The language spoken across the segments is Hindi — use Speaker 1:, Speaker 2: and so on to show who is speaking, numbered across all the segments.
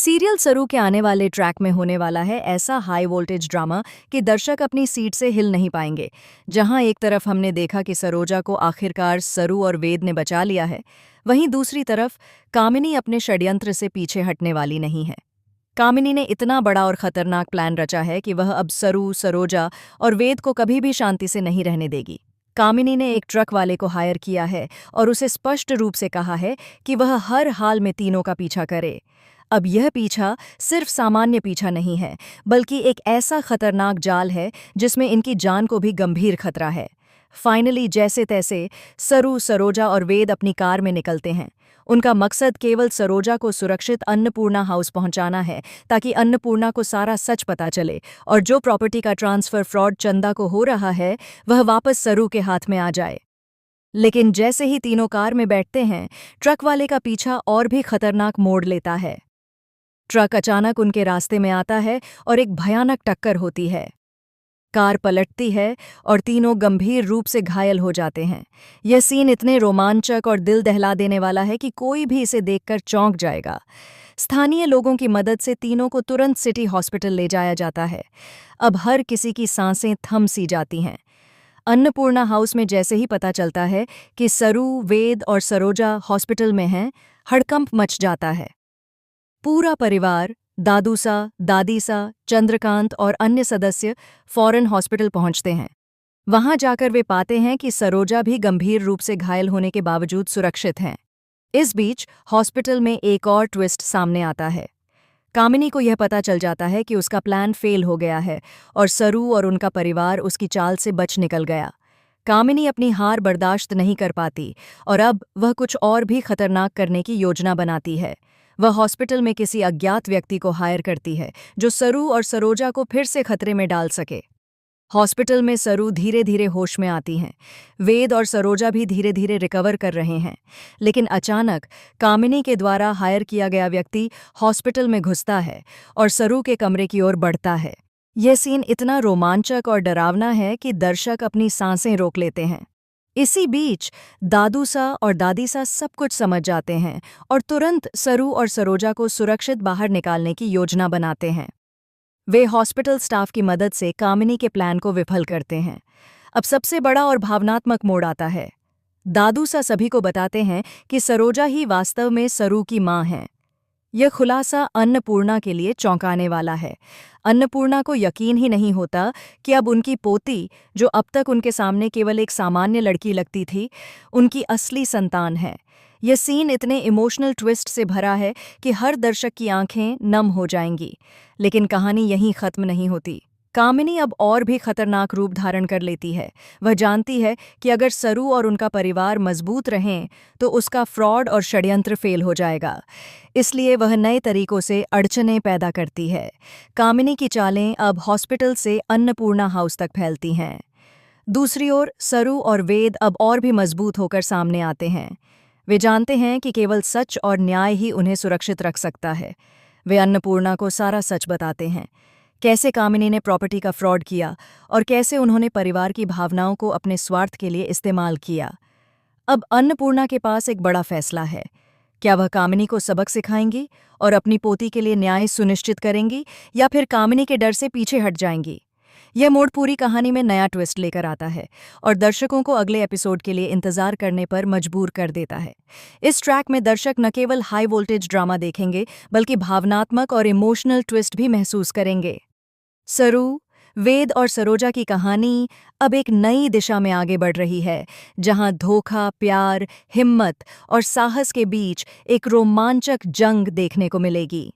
Speaker 1: सीरियल सरू के आने वाले ट्रैक में होने वाला है ऐसा हाई वोल्टेज ड्रामा कि दर्शक अपनी सीट से हिल नहीं पाएंगे। जहां एक तरफ हमने देखा कि सरोजा को आखिरकार सरू और वेद ने बचा लिया है, वहीं दूसरी तरफ कामिनी अपने षड्यंत्र से पीछे हटने वाली नहीं है। कामिनी ने इतना बड़ा और खतरनाक प्लान रचा है कि वह अब सरू, सरोजा और वेद को कभी भी शांति से नहीं रहने देगी। कामिनी ने एक ट्रक वाले को हायर किया है और उसे स्पष्ट रूप से कहा है कि वह हर हाल में तीनों का पीछा करे। अब यह पीछा सिर्फ सामान्य पीछा नहीं है, बल्कि एक ऐसा खतरनाक जाल है जिसमें इनकी जान को भी गंभीर खतरा है। फाइनली जैसे तैसे सरू, सरोजा और वेद अपनी कार में निकलते हैं। उनका मकसद केवल सरोजा को सुरक्षित अन्नपूर्णा हाउस पहुंचाना है, ताकि अन्नपूर्णा को सारा सच पता चले और जो प्रॉपर्टी का ट्रांसफर फ्रॉड चंदा को हो रहा है वह वापस सरू के हाथ में आ जाए। लेकिन जैसे ही तीनों कार में बैठते हैं, ट्रक वाले का पीछा और भी खतरनाक मोड़ लेता है। ट्रक अचानक उनके रास्ते में आता है और एक भयानक टक्कर होती है। कार पलटती है और तीनों गंभीर रूप से घायल हो जाते हैं। यह सीन इतने रोमांचक और दिल दहला देने वाला है कि कोई भी इसे देखकर चौंक जाएगा। स्थानीय लोगों की मदद से तीनों को तुरंत सिटी हॉस्पिटल ले जाया जाता है। अब हर किसी की सांसें थम सी जाती हैं। अन्नपूर्णा हाउस में जैसे ही पता चलता है कि सरू, वेद और सरोजा हॉस्पिटल में हैं, हड़कंप मच जाता है। पूरा परिवार, दादूसा, दादीसा, चंद्रकांत और अन्य सदस्य फौरन हॉस्पिटल पहुंचते हैं। वहां जाकर वे पाते हैं कि सरोजा भी गंभीर रूप से घायल होने के बावजूद सुरक्षित हैं। इस बीच हॉस्पिटल में एक और ट्विस्ट सामने आता है। कामिनी को यह पता चल जाता है कि उसका प्लान फेल हो गया है और सरू और उनका परिवार उसकी चाल से बच निकल गया। कामिनी अपनी हार बर्दाश्त नहीं कर पाती और अब वह कुछ और भी खतरनाक करने की योजना बनाती है। वह हॉस्पिटल में किसी अज्ञात व्यक्ति को हायर करती है जो सरू और सरोजा को फिर से खतरे में डाल सके। हॉस्पिटल में सरू धीरे धीरे होश में आती हैं। वेद और सरोजा भी धीरे धीरे रिकवर कर रहे हैं। लेकिन अचानक कामिनी के द्वारा हायर किया गया व्यक्ति हॉस्पिटल में घुसता है और सरू के कमरे की ओर बढ़ता है। यह सीन इतना रोमांचक और डरावना है कि दर्शक अपनी सांसें रोक लेते हैं। इसी बीच दादूसा और दादीसा सब कुछ समझ जाते हैं और तुरंत सरू और सरोजा को सुरक्षित बाहर निकालने की योजना बनाते हैं। वे हॉस्पिटल स्टाफ की मदद से कामिनी के प्लान को विफल करते हैं। अब सबसे बड़ा और भावनात्मक मोड़ आता है। दादूसा सभी को बताते हैं कि सरोजा ही वास्तव में सरू की मां है। यह खुलासा अन्नपूर्णा के लिए चौंकाने वाला है। अन्नपूर्णा को यकीन ही नहीं होता कि अब उनकी पोती, जो अब तक उनके सामने केवल एक सामान्य लड़की लगती थी, उनकी असली संतान है। यह सीन इतने इमोशनल ट्विस्ट से भरा है कि हर दर्शक की आंखें नम हो जाएंगी। लेकिन कहानी यहीं खत्म नहीं होती। कामिनी अब और भी खतरनाक रूप धारण कर लेती है। वह जानती है कि अगर सरू और उनका परिवार मजबूत रहें तो उसका फ्रॉड और षड्यंत्र फेल हो जाएगा। इसलिए वह नए तरीकों से अड़चनें पैदा करती है। कामिनी की चालें अब हॉस्पिटल से अन्नपूर्णा हाउस तक फैलती हैं। दूसरी ओर सरू और वेद अब और भी मजबूत होकर सामने आते हैं। वे जानते हैं कि केवल सच और न्याय ही उन्हें सुरक्षित रख सकता है। वे अन्नपूर्णा को सारा सच बताते हैं, कैसे कामिनी ने प्रॉपर्टी का फ्रॉड किया और कैसे उन्होंने परिवार की भावनाओं को अपने स्वार्थ के लिए इस्तेमाल किया। अब अन्नपूर्णा के पास एक बड़ा फैसला है। क्या वह कामिनी को सबक सिखाएंगी और अपनी पोती के लिए न्याय सुनिश्चित करेंगी, या फिर कामिनी के डर से पीछे हट जाएंगी? यह मोड़ पूरी कहानी में नया ट्विस्ट लेकर आता है और दर्शकों को अगले एपिसोड के लिए इंतजार करने पर मजबूर कर देता है। इस ट्रैक में दर्शक न केवल हाई वोल्टेज ड्रामा देखेंगे, बल्कि भावनात्मक और इमोशनल ट्विस्ट भी महसूस करेंगे। सरू, वेद और सरोजा की कहानी अब एक नई दिशा में आगे बढ़ रही है, जहां धोखा, प्यार, हिम्मत और साहस के बीच एक रोमांचक जंग देखने को मिलेगी।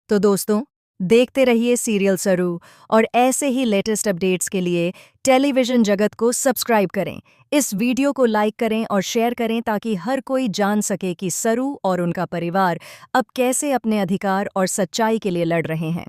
Speaker 1: तो दोस्तों, देखते रहिए सीरियल सरू और ऐसे ही लेटेस्ट अपडेट्स के लिए टेलीविजन जगत को सब्सक्राइब करें। इस वीडियो को लाइक करें और शेयर करें ताकि हर कोई जान सके कि सरू और उनका परिवार अब कैसे अपने अधिकार और सच्चाई के लिए लड़ रहे हैं।